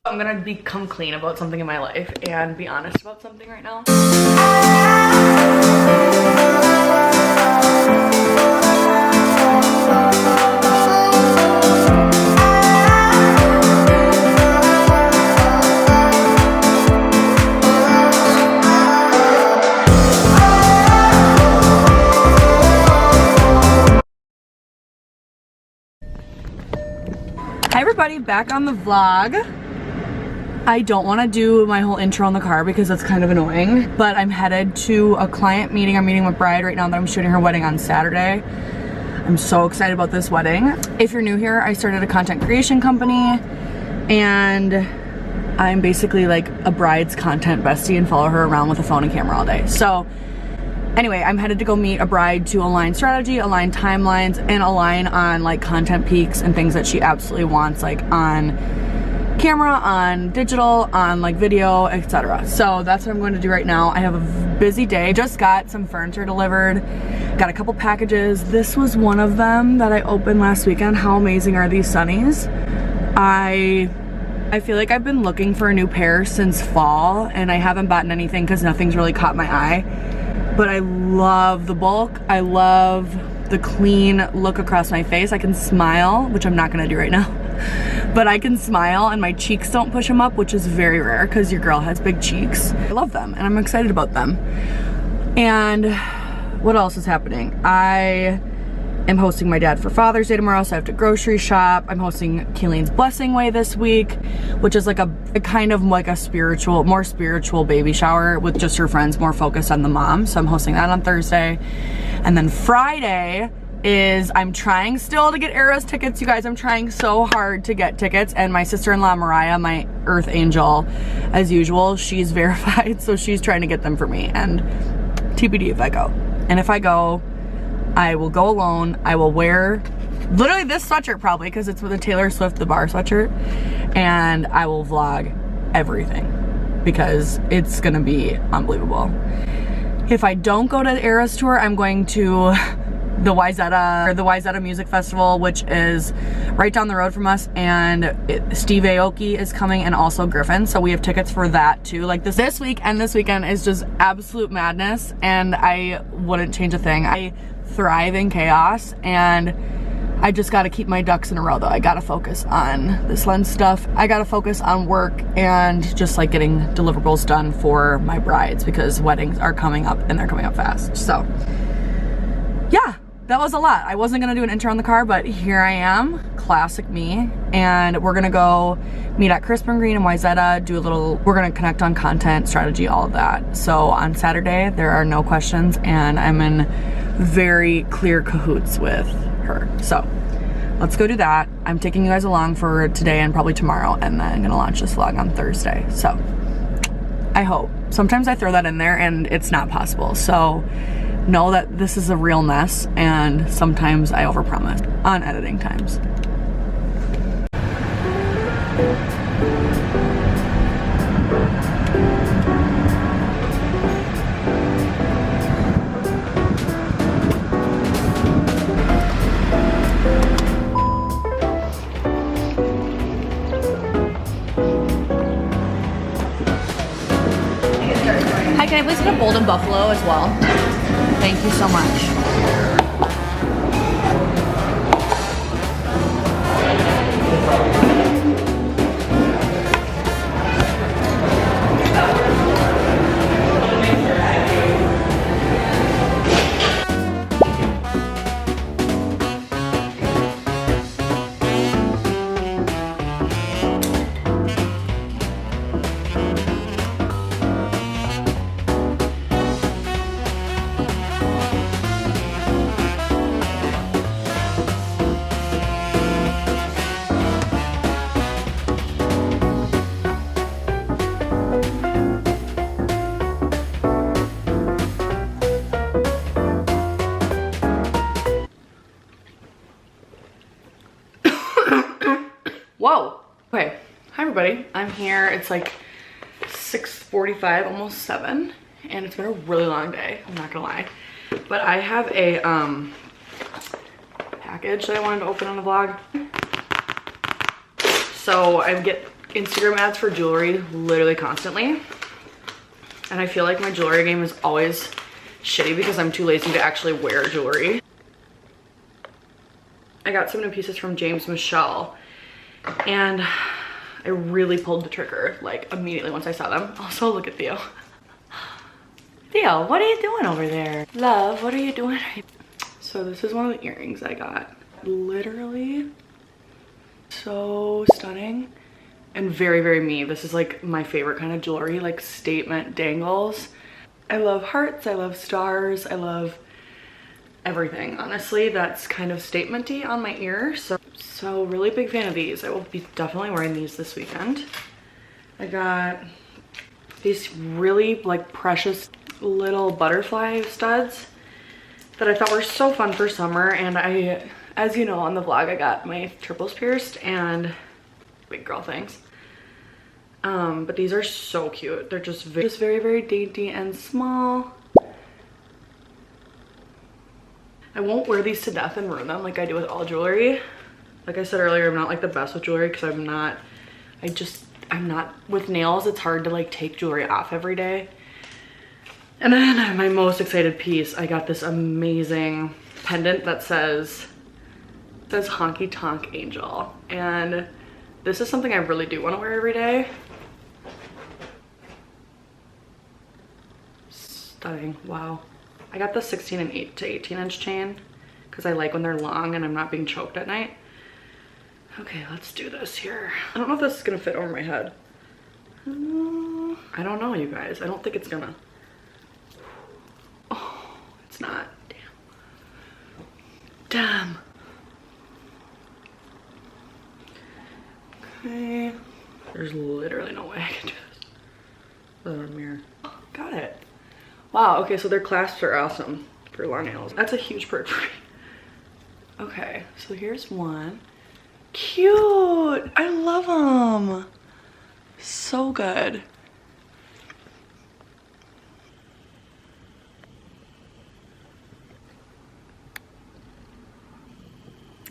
I'm gonna become clean about something in my life and be honest about something right now. Hi everybody, back on the vlog. I don't want to do my whole intro in the car because that's kind of annoying, but I'm headed to a client meeting. I'm meeting with Bride right now that I'm shooting her wedding on Saturday. I'm so excited about this wedding. If you're new here, I started a content creation company and I'm basically like a bride's content bestie and follow her around with a phone and camera all day. So anyway, I'm headed to go meet a bride to align strategy, align timelines, and align on like content peaks and things that she absolutely wants, like on camera, on digital, on like video, etc. So that's what I'm going to do right now. I have a busy day. Just got some furniture delivered, got a couple packages. This was one of them that I opened last weekend. How amazing are these sunnies? I feel like I've been looking for a new pair since fall and I haven't bought anything because nothing's really caught my eye. But I love the bulk. I love the clean look across my face. I can smile, which I'm not gonna do right now, but I can smile and my cheeks don't push them up, which is very rare because your girl has big cheeks. I love them and I'm excited about them. And what else is happening? I am hosting my dad for Father's Day tomorrow, so I have to grocery shop. I'm hosting Kayleen's Blessing Way this week, which is like a kind of like a spiritual, more spiritual baby shower with just her friends, more focused on the mom. So I'm hosting that on Thursday. And then Friday is, I'm trying still to get Eras tickets, you guys. I'm trying so hard to get tickets, and my sister-in-law Mariah, my earth angel, as usual, she's verified, so she's trying to get them for me. And TBD if I go. And if I go, I will go alone. I will wear literally this sweatshirt probably because it's with a Taylor Swift The Bar sweatshirt, and I will vlog everything because it's gonna be unbelievable. If I don't go to the Eras tour, I'm going to the Wyzetta Music Festival, which is right down the road from us, and Steve Aoki is coming and also Griffin, so we have tickets for that too. Like this week and this weekend is just absolute madness, and I wouldn't change a thing. I thrive in chaos, and I just got to keep my ducks in a row though. I got to focus on this lens stuff. I got to focus on work and just like getting deliverables done for my brides because weddings are coming up and they're coming up fast. So yeah, that was a lot. I wasn't gonna do an intro in the car, but here I am, classic me. And we're gonna go meet at Crisp and Green in Wyzetta, we're gonna connect on content, strategy, all of that. So on Saturday, there are no questions and I'm in very clear cahoots with her. So let's go do that. I'm taking you guys along for today and probably tomorrow, and then I'm gonna launch this vlog on Thursday. So I hope. Sometimes I throw that in there and it's not possible. So know that this is a real mess, and sometimes I overpromise on editing times. Hi, can I please get a golden buffalo as well? Thank you so much. Whoa. Okay. Hi everybody. I'm here. It's like 6:45, almost 7, and it's been a really long day. I'm not gonna lie. But I have a package that I wanted to open on the vlog. So I'm Instagram ads for jewelry literally constantly. And I feel like my jewelry game is always shitty because I'm too lazy to actually wear jewelry. I got some new pieces from James Michelle and I really pulled the trigger like immediately once I saw them. Also, look at Theo. Theo, what are you doing over there? Love, what are you doing? So this is one of the earrings I got. Literally so stunning and very, very me. This is like my favorite kind of jewelry, like statement dangles. I love hearts, I love stars, I love everything, honestly, that's kind of statement-y on my ear. So really big fan of these. I will be definitely wearing these this weekend. I got these really like precious little butterfly studs that I thought were so fun for summer, and I, as you know on the vlog, I got my triples pierced and big girl things. But these are so cute. They're just very, very dainty and small. I won't wear these to death and ruin them like I do with all jewelry. Like I said earlier, I'm not like the best with jewelry because I'm not with nails. It's hard to like take jewelry off every day. And then my most excited piece, I got this amazing pendant that says Honky Tonk Angel. And this is something I really do want to wear every day. Stunning, wow. I got the 16 and 8 to 18 inch chain because I like when they're long and I'm not being choked at night. Okay, let's do this here. I don't know if this is gonna fit over my head. I don't know, you guys. I don't think it's gonna. Oh, it's not. Damn. Okay. There's literally no way I can do this without a mirror. Oh, got it. Wow, okay, so their clasps are awesome for long nails. That's a huge perk for me. Okay, so here's one. Cute! I love them. So good.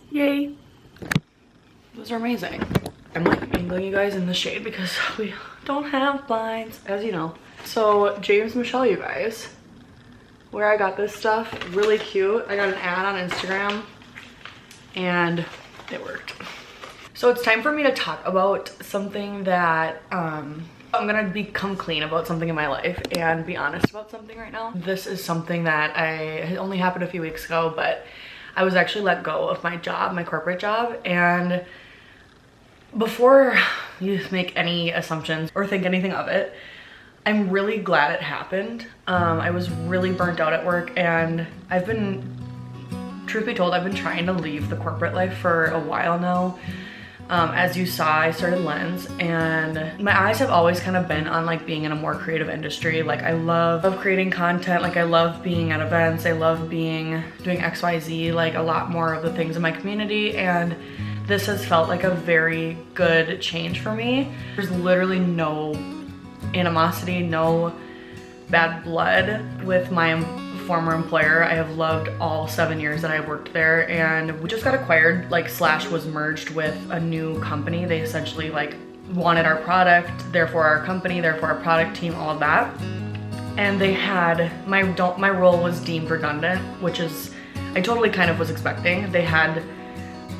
Yay. Those are amazing. I'm like angling you guys in the shade because we don't have blinds, as you know. So James Michelle, you guys, where I got this stuff, really cute. I got an ad on Instagram and it worked. So it's time for me to talk about something that I'm gonna become clean about something in my life and be honest about something right now. This is something that it only happened a few weeks ago, but I was actually let go of my job, my corporate job. And before you make any assumptions or think anything of it, I'm really glad it happened. I was really burnt out at work, and truth be told, I've been trying to leave the corporate life for a while now. As you saw, I started Lens, and my eyes have always kind of been on like being in a more creative industry. Like I love creating content, like I love being at events, I love doing XYZ, like a lot more of the things in my community, and this has felt like a very good change for me. There's literally no animosity, no bad blood with my former employer. I have loved all 7 years that I worked there, and we just got acquired, like slash was merged with a new company. They essentially like wanted our product, therefore our company, therefore our product team, all of that. And they had, my role was deemed redundant, which is, I totally kind of was expecting. They had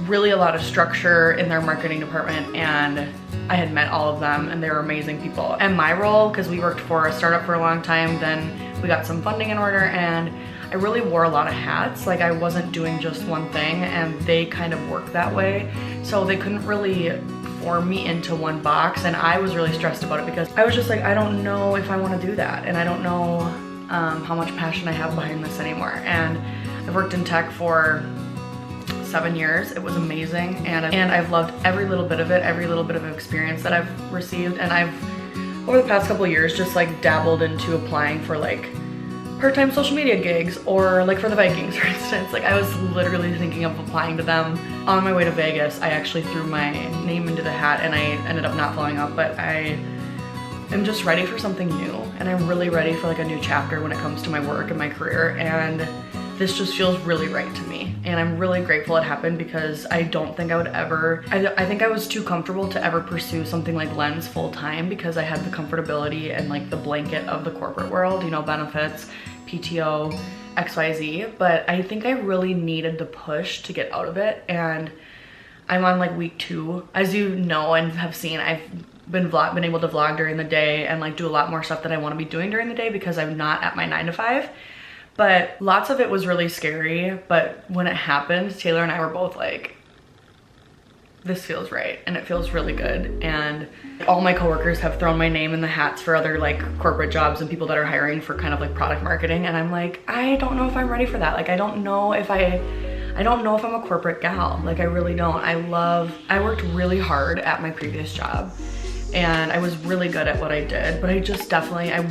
really a lot of structure in their marketing department, and I had met all of them and they were amazing people. And my role, because we worked for a startup for a long time, then we got some funding in order, and I really wore a lot of hats. Like I wasn't doing just one thing, and they kind of worked that way. So they couldn't really form me into one box, and I was really stressed about it because I was just like, I don't know if I want to do that, and I don't know how much passion I have behind this anymore. And I've worked in tech for 7 years. It was amazing, and I've loved every little bit of it, every little bit of experience that I've received. And I've, over the past couple of years, just like dabbled into applying for like part-time social media gigs, or like for the Vikings, for instance. Like I was literally thinking of applying to them. On my way to Vegas, I actually threw my name into the hat and I ended up not following up, but I am just ready for something new, and I'm really ready for like a new chapter when it comes to my work and my career. And this just feels really right to me. And I'm really grateful it happened because I don't think I would ever, I think I was too comfortable to ever pursue something like Lens full time because I had the comfortability and like the blanket of the corporate world, you know, benefits, PTO, XYZ. But I think I really needed the push to get out of it. And I'm on like week 2. As you know and have seen, I've been able to vlog during the day and like do a lot more stuff that I want to be doing during the day because I'm not at my 9 to 5. But lots of it was really scary. But when it happened, Taylor and I were both like, this feels right and it feels really good. And all my coworkers have thrown my name in the hats for other like corporate jobs and people that are hiring for kind of like product marketing. And I'm like, I don't know if I'm ready for that. Like, I don't know if I'm a corporate gal. Like, I really don't. I worked really hard at my previous job and I was really good at what I did, but I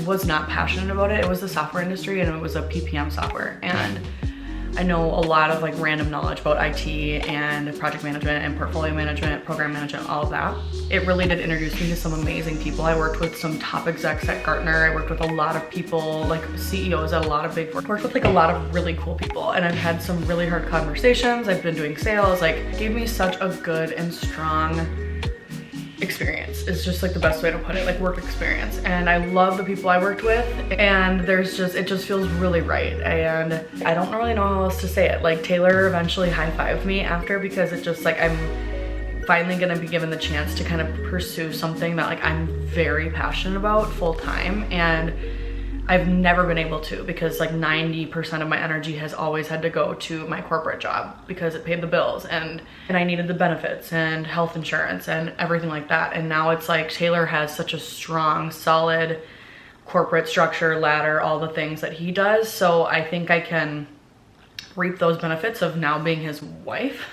was not passionate about it. It was the software industry and it was a PPM software. And I know a lot of like random knowledge about IT and project management and portfolio management, program management, all of that. It really did introduce me to some amazing people. I worked with some top execs at Gartner. I worked with a lot of people, like CEOs at a lot of big work. Worked with like a lot of really cool people and I've had some really hard conversations. I've been doing sales, like it gave me such a good and strong experience. It's just like the best way to put it, like work experience. And I love the people I worked with and it just feels really right. And I don't really know how else to say it. Like Taylor eventually high-fived me after because it just like, I'm finally gonna be given the chance to kind of pursue something that like I'm very passionate about full time. And I've never been able to because like 90% of my energy has always had to go to my corporate job because it paid the bills and I needed the benefits and health insurance and everything like that. And now it's like Taylor has such a strong, solid corporate structure, ladder, all the things that he does. So I think I can reap those benefits of now being his wife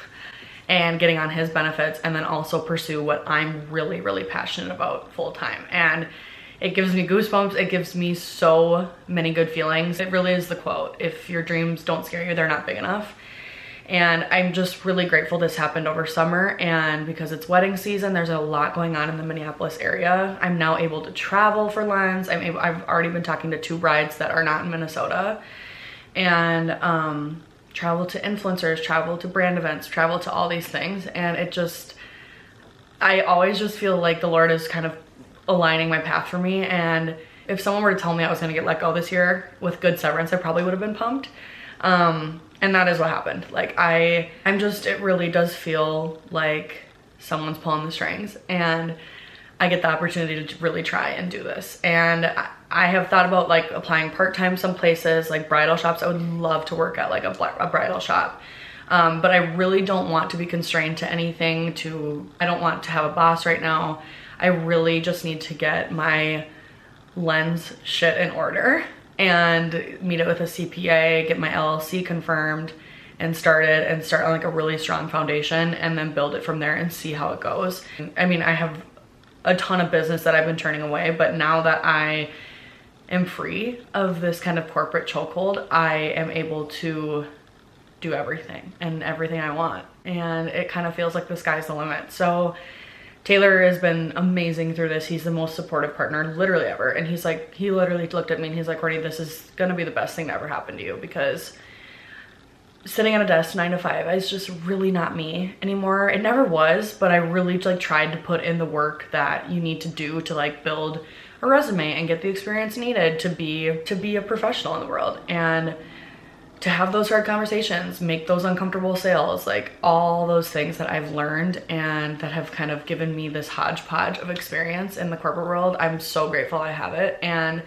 and getting on his benefits and then also pursue what I'm really, really passionate about full time. And it gives me goosebumps. It gives me so many good feelings. It really is the quote, if your dreams don't scare you, they're not big enough. And I'm just really grateful this happened over summer. And because it's wedding season, there's a lot going on in the Minneapolis area. I'm now able to travel for Lens. I've already been talking to 2 brides that are not in Minnesota. And travel to influencers, travel to brand events, travel to all these things. And I always just feel like the Lord is kind of aligning my path for me. And if someone were to tell me I was gonna get let go this year with good severance, I probably would have been pumped. And that is what happened. Like it really does feel like someone's pulling the strings and I get the opportunity to really try and do this. And I have thought about like applying part-time some places, like bridal shops. I would love to work at like a bridal shop. But I really don't want to be constrained to anything. I don't want to have a boss right now. I really just need to get my Lens shit in order and meet it with a CPA, get my LLC confirmed and start on like a really strong foundation and then build it from there and see how it goes. I mean, I have a ton of business that I've been turning away, but now that I am free of this kind of corporate chokehold, I am able to do everything and everything I want. And it kind of feels like the sky's the limit. So Taylor has been amazing through this. He's the most supportive partner literally ever. And he literally looked at me and he's like, Courtney, this is gonna be the best thing to ever happen to you because sitting at a desk 9 to 5 is just really not me anymore. It never was, but I really like tried to put in the work that you need to do to like build a resume and get the experience needed to be a professional in the world. And to have those hard conversations, make those uncomfortable sales, like all those things that I've learned and that have kind of given me this hodgepodge of experience in the corporate world. I'm so grateful I have it. And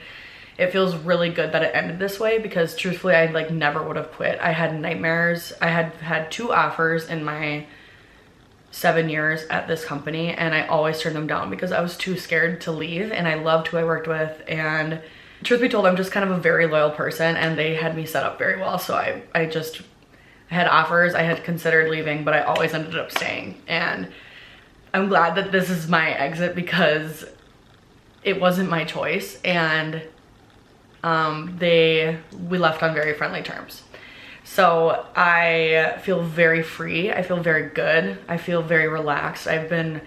it feels really good that it ended this way because truthfully, I like never would have quit. I had nightmares. I had 2 offers in my 7 years at this company and I always turned them down because I was too scared to leave and I loved who I worked with. And truth be told, I'm just kind of a very loyal person and they had me set up very well. So I had offers, I had considered leaving, but I always ended up staying. And I'm glad that this is my exit because it wasn't my choice. And we left on very friendly terms. So I feel very free. I feel very good. I feel very relaxed. I've been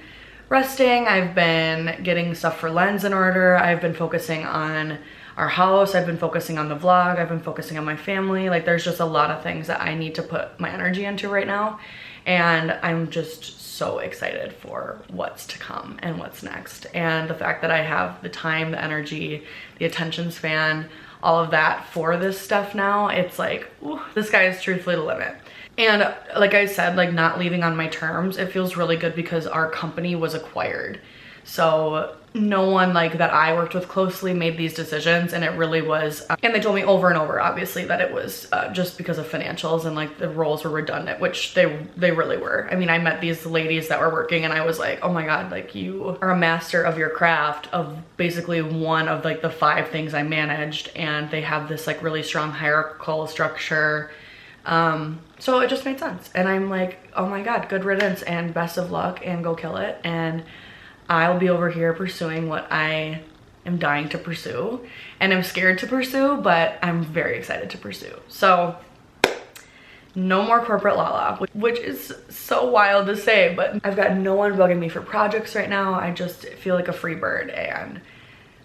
resting. I've been getting stuff for Lens in order. I've been focusing on our house. I've been focusing on the vlog. I've been focusing on my family. Like there's just a lot of things that I need to put my energy into right now. And I'm just so excited for what's to come and what's next. And the fact that I have the time, the energy, the attention span, all of that for this stuff now, it's like, ooh, the sky is truthfully the limit. And like I said, like not leaving on my terms, it feels really good because our company was acquired. So no one like that I worked with closely made these decisions, and it really was, and they told me over and over, obviously, that it was just because of financials and like the roles were redundant, which they really were. I mean, I met these ladies that were working and I was like, oh my God, like you are a master of your craft of basically one of like the 5 things I managed, and they have this like really strong hierarchical structure. So it just made sense. And I'm like, oh my God, good riddance and best of luck and go kill it. And I'll be over here pursuing what I am dying to pursue, and I'm scared to pursue, but I'm very excited to pursue. So no more corporate lala, which is so wild to say, but I've got no one bugging me for projects right now. I just feel like a free bird, and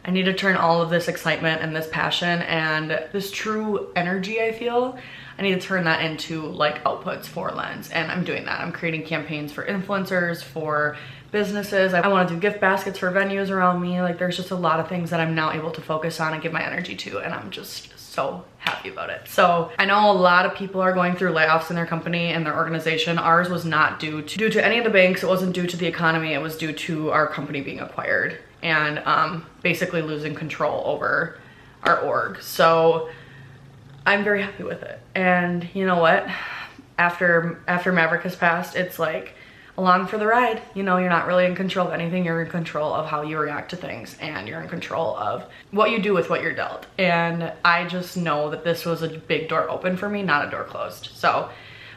I need to turn all of this excitement and this passion and this true energy I feel, I need to turn that into like outputs for Lens, and I'm doing that. I'm creating campaigns for influencers, for businesses. I want to do gift baskets for venues around me. Like there's just a lot of things that I'm now able to focus on and give my energy to, and I'm just so happy about it. So I know a lot of people are going through layoffs in their company and their organization. Ours was not due to any of the banks. It wasn't due to the economy. It was due to our company being acquired and basically losing control over our org. So I'm very happy with it. And you know what? After Maverick has passed, it's like along for the ride. You know, you're not really in control of anything. You're in control of how you react to things, and you're in control of what you do with what you're dealt. And I just know that this was a big door open for me, not a door closed. So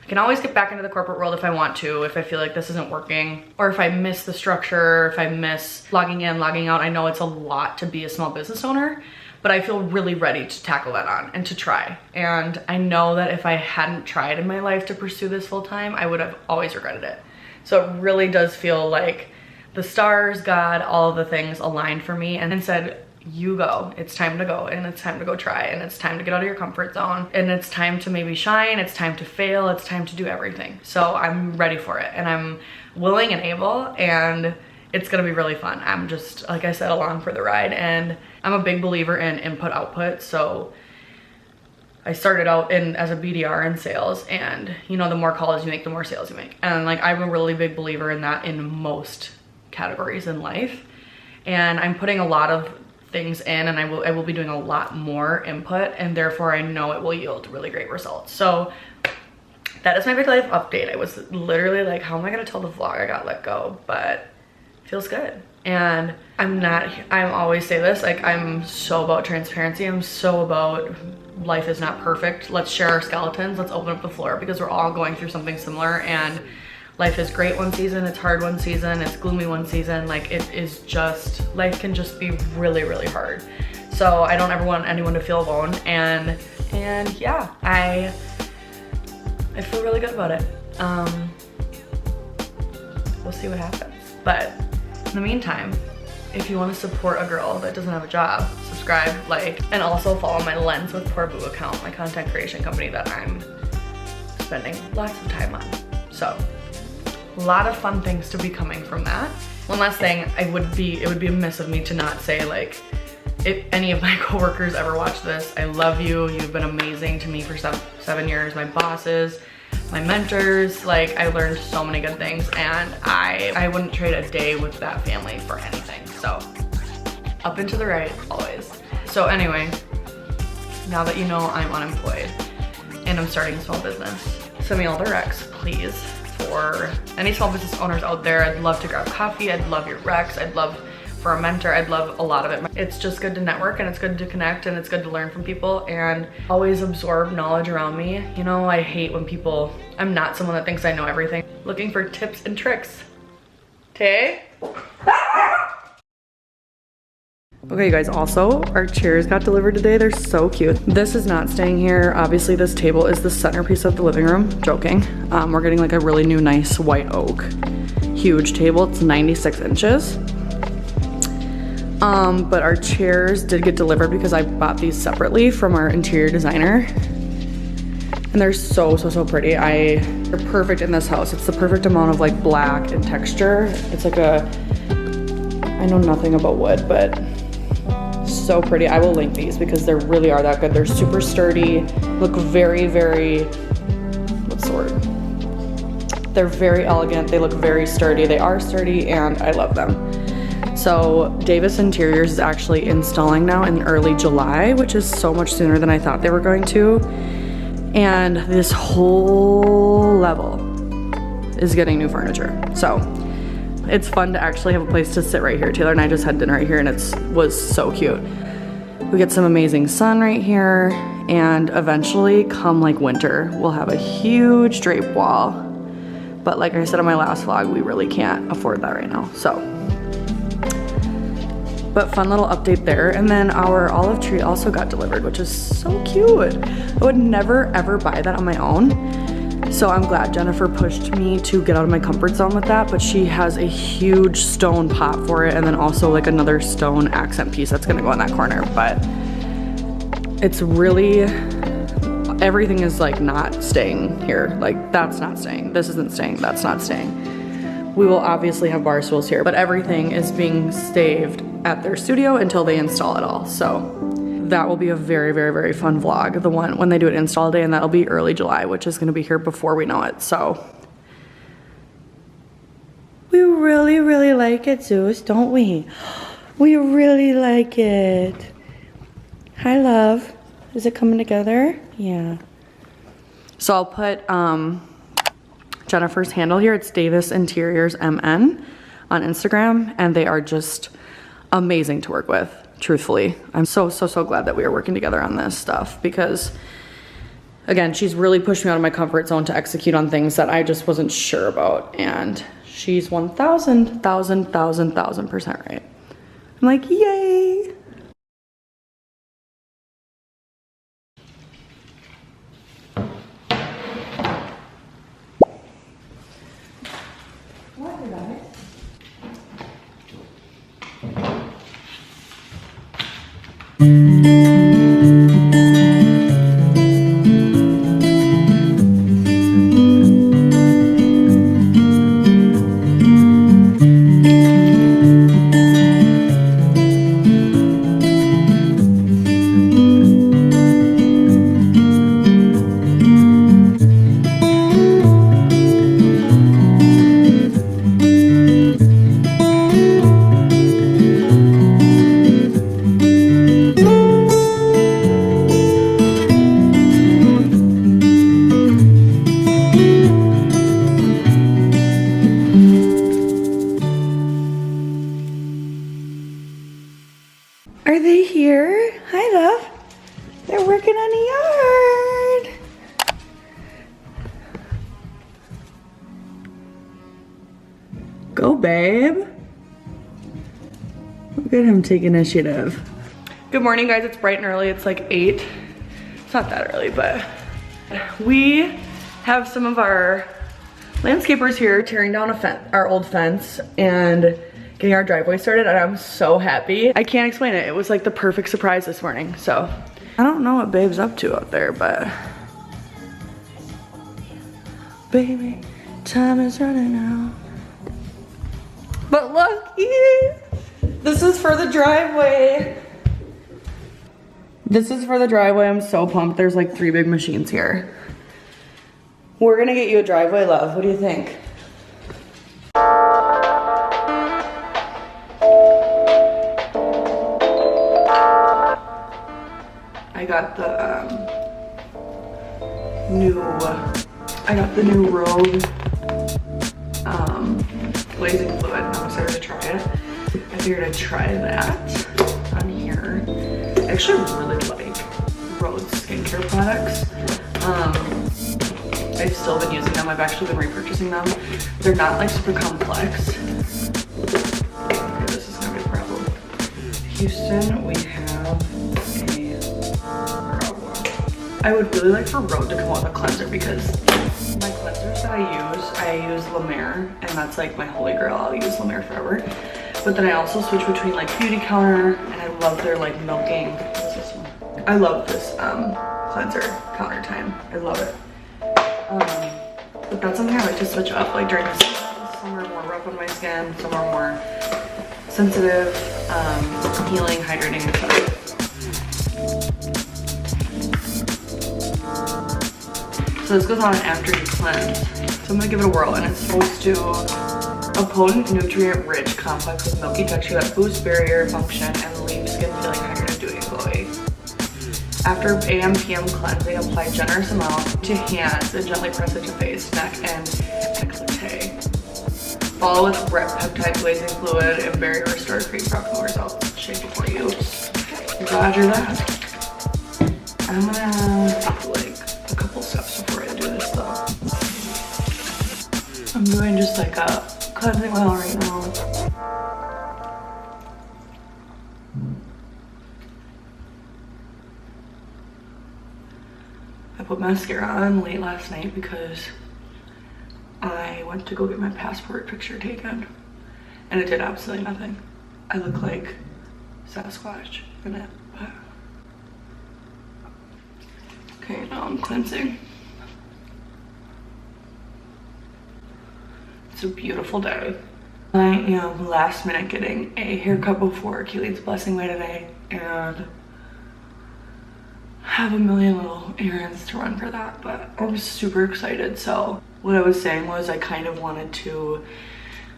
I can always get back into the corporate world if I want to, if I feel like this isn't working, or if I miss the structure, if I miss logging in, logging out. I know it's a lot to be a small business owner, but I feel really ready to tackle that on and to try. And I know that if I hadn't tried in my life to pursue this full time, I would have always regretted it. So it really does feel like the stars, God, all of the things aligned for me and said, you go, it's time to go, and it's time to go try, and it's time to get out of your comfort zone, and it's time to maybe shine, it's time to fail, it's time to do everything. So I'm ready for it, and I'm willing and able, and it's gonna be really fun. I'm just, like I said, along for the ride, and I'm a big believer in input output. So I started out as a BDR in sales, and you know, the more calls you make, the more sales you make. And like, I'm a really big believer in that in most categories in life. And I'm putting a lot of things in, and I will be doing a lot more input, and therefore I know it will yield really great results. So that is my big life update. I was literally like, how am I gonna tell the vlog I got let go? But it feels good. And I always say this, like, I'm so about transparency. I'm so about life is not perfect. Let's share our skeletons. Let's open up the floor, because we're all going through something similar, and life is great one season, it's hard one season, it's gloomy one season. Like, it is just, life can just be really, really hard. So I don't ever want anyone to feel alone, and yeah, I feel really good about it. We'll see what happens. But in the meantime, if you want to support a girl that doesn't have a job, subscribe, like, and also follow my Lens with Poor Boo account, my content creation company that I'm spending lots of time on. So a lot of fun things to be coming from that. One last thing, it would be amiss of me to not say, like, if any of my coworkers ever watch this, I love you. You've been amazing to me for 7 years. My bosses, my mentors, like, I learned so many good things, and I wouldn't trade a day with that family for anything. So up and to the right, always. So anyway, now that you know I'm unemployed and I'm starting a small business, send me all the recs, please. For any small business owners out there, I'd love to grab coffee. I'd love your recs. I'd love for a mentor. I'd love a lot of it. It's just good to network, and it's good to connect, and it's good to learn from people, and always absorb knowledge around me. You know, I hate when I'm not someone that thinks I know everything. Looking for tips and tricks. Tay? Okay, you guys, also, our chairs got delivered today. They're so cute. This is not staying here. Obviously, this table is the centerpiece of the living room. Joking. We're getting like a really new, nice white oak. Huge table. It's 96 inches. But our chairs did get delivered because I bought these separately from our interior designer. And they're so pretty. They're perfect in this house. It's the perfect amount of like black and texture. It's like I know nothing about wood, but so pretty. I will link these because they really are that good. They're super sturdy, look very, what's the word? They're very elegant. They look very sturdy. They are sturdy and I love them. So Davis Interiors is actually installing now in early July, which is so much sooner than I thought they were going to. And this whole level is getting new furniture. So it's fun to actually have a place to sit right here. Taylor and I just had dinner right here and it was so cute. We get some amazing sun right here, and eventually come like winter, we'll have a huge drape wall. But like I said in my last vlog, we really can't afford that right now, so. But fun little update there. And then our olive tree also got delivered, which is so cute. I would never ever buy that on my own. So I'm glad Jennifer pushed me to get out of my comfort zone with that, but she has a huge stone pot for it and then also like another stone accent piece that's gonna go in that corner. But it's really, everything is like not staying here. Like that's not staying, this isn't staying, that's not staying. We will obviously have bar stools here, but everything is being staved at their studio until they install it all. So that will be a very fun vlog. The one when they do it install day, and that'll be early July, which is gonna be here before we know it. So we really like it, Zeus, don't we? We really like it. Hi, love. Is it coming together? Yeah. So I'll put Jennifer's handle here. It's Davis Interiors MN on Instagram, and they are just amazing to work with. Truthfully, I'm so glad that we are working together on this stuff because, again, she's really pushed me out of my comfort zone to execute on things that I just wasn't sure about, and she's 1000% right. I'm like, yay! What did I? Are they here? Hi, love. They're working on the yard. Go, babe. Look at him take initiative. Good morning, guys. It's bright and early. It's like 8. It's not that early, but we have some of our landscapers here tearing down our old fence and getting our driveway started, and I'm so happy. I can't explain it. It was like the perfect surprise this morning. So I don't know what babe's up to out there, but baby, time is running out. But look, this is for the driveway. This is for the driveway. I'm so pumped. There's like 3 big machines here. We're gonna get you a driveway, love. What do you think? I got the new rhode glazing fluid. I'm excited to try it. I figured I'd try that on here. I actually really like rhode skincare products. I've still been using them. I've actually been repurchasing them. They're not like super complex. Okay, this is gonna be a problem. Houston, we have I would really like for Rhode to come out with a cleanser because my cleansers that I use La Mer, and that's like my holy grail. I'll use La Mer forever. But then I also switch between like Beauty Counter, and I love their like milking. What is this one? I love this cleanser counter time. I love it. But that's something I like to switch up like during the season. Some are more rough on my skin, some are more sensitive, healing, hydrating, etc. So this goes on after you cleanse. So I'm gonna give it a whirl, and it's supposed to a potent, nutrient-rich complex with milky texture that boosts barrier function and leaves skin feeling hydrated, dewy, and glowy. After AM/PM cleansing, apply generous amount to hands and gently press it to face, neck, and décolleté. Follow with wet peptide glazing fluid and barrier restore cream for optimal results. Shake before use. Roger that. I'm gonna do like a couple steps before I do this though. I'm doing just like a cleansing oil right now. I put mascara on late last night because I went to go get my passport picture taken and it did absolutely nothing. I look like Sasquatch in it. But... okay, now I'm cleansing. It's a beautiful day. I am last minute getting a haircut before Keely's blessing way today and have a million little errands to run for that, but I was super excited. So what I was saying was I kind of wanted to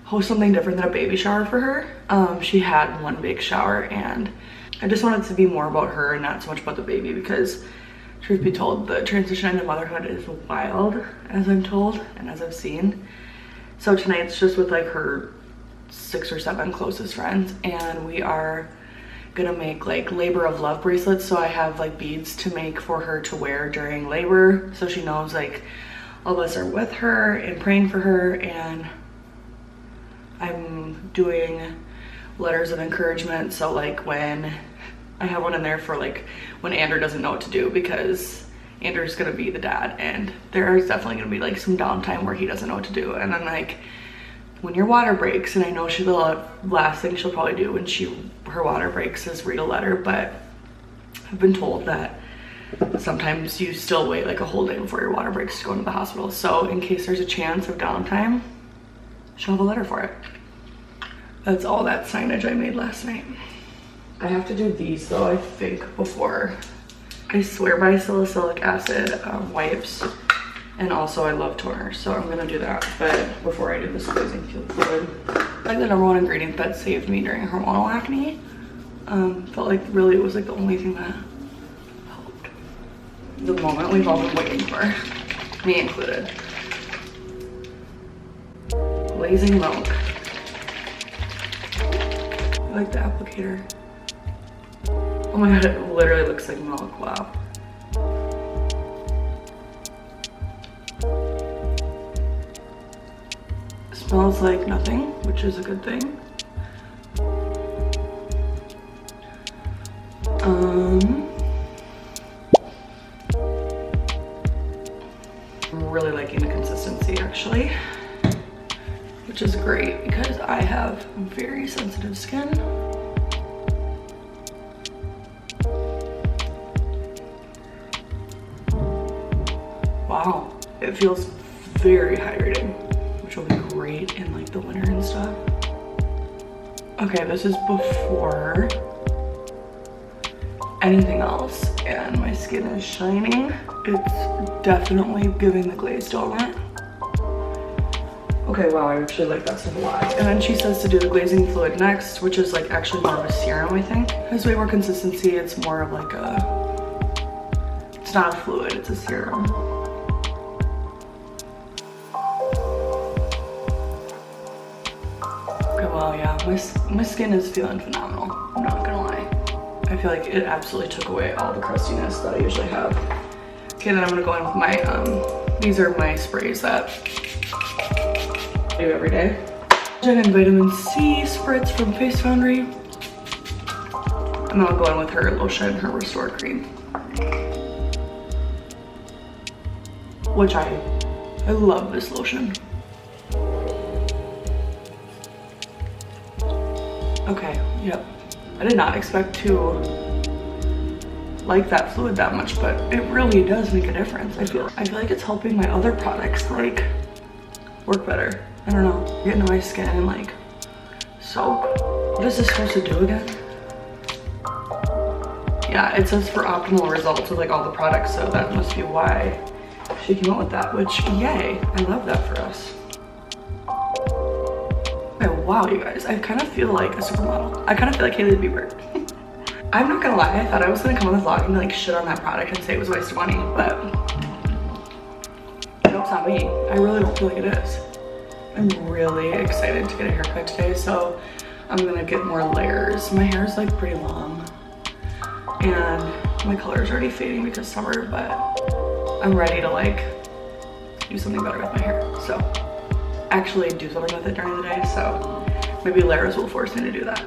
host something different than a baby shower for her. She had one big shower and I just wanted it to be more about her and not so much about the baby because truth be told, the transition into motherhood is wild, as I'm told and as I've seen. So tonight's just with like her 6 or 7 closest friends, and we are gonna make like labor of love bracelets. So I have like beads to make for her to wear during labor, so she knows like all of us are with her and praying for her. And I'm doing letters of encouragement, so like when I have one in there for like when Andrew doesn't know what to do, because Andrew's gonna be the dad and there's definitely gonna be like some downtime where he doesn't know what to do. And then like when your water breaks, and I know the last thing she'll probably do when her water breaks is read a letter, but I've been told that sometimes you still wait like a whole day before your water breaks to go into the hospital. So in case there's a chance of downtime, she'll have a letter for it. That's all that signage I made last night. I have to do these though, I think, before. I swear by salicylic acid wipes, and also I love toner, so I'm gonna do that. But before I do this glazing fluid, like the #1 ingredient that saved me during hormonal acne, felt like really it was like the only thing that helped. The moment we've all been waiting for, me included. Glazing milk. I like the applicator. Oh my god, it literally looks like milk, wow. It smells like nothing, which is a good thing. I'm really liking the consistency actually, which is great because I have very sensitive skin. Wow, it feels very hydrating, which will be great in like the winter and stuff. Okay, this is before anything else, and my skin is shining. It's definitely giving the glazed donut. Okay, wow, I actually like that stuff a lot. And then she says to do the glazing fluid next, which is like actually more of a serum, I think. It has way more consistency. It's more of like it's not a fluid, it's a serum. Well, yeah, my skin is feeling phenomenal, I'm not gonna lie. I feel like it absolutely took away all the crustiness that I usually have. Okay, then I'm gonna go in with my, these are my sprays that I do every day. And vitamin C spritz from Face Foundry. And then I'll go in with her lotion, her Restore Cream. Which I love this lotion. Okay, yep. I did not expect to like that fluid that much, but it really does make a difference. I feel like it's helping my other products like work better. I don't know, getting to my skin and like soak. What is this supposed to do again? Yeah, it says for optimal results with like all the products, so that must be why she came out with that, which yay, I love that for us. Oh, wow, you guys, I kind of feel like a supermodel. I kind of feel like Hailey Bieber. I'm not gonna lie, I thought I was gonna come on the vlog and like shit on that product and say it was a waste of money, but no, it's not me. I really don't feel like it is. I'm really excited to get a haircut today, so I'm gonna get more layers. My hair is like pretty long and my color is already fading because summer, but I'm ready to like do something better with my hair. So actually do something with it during the day, so maybe layers will force me to do that.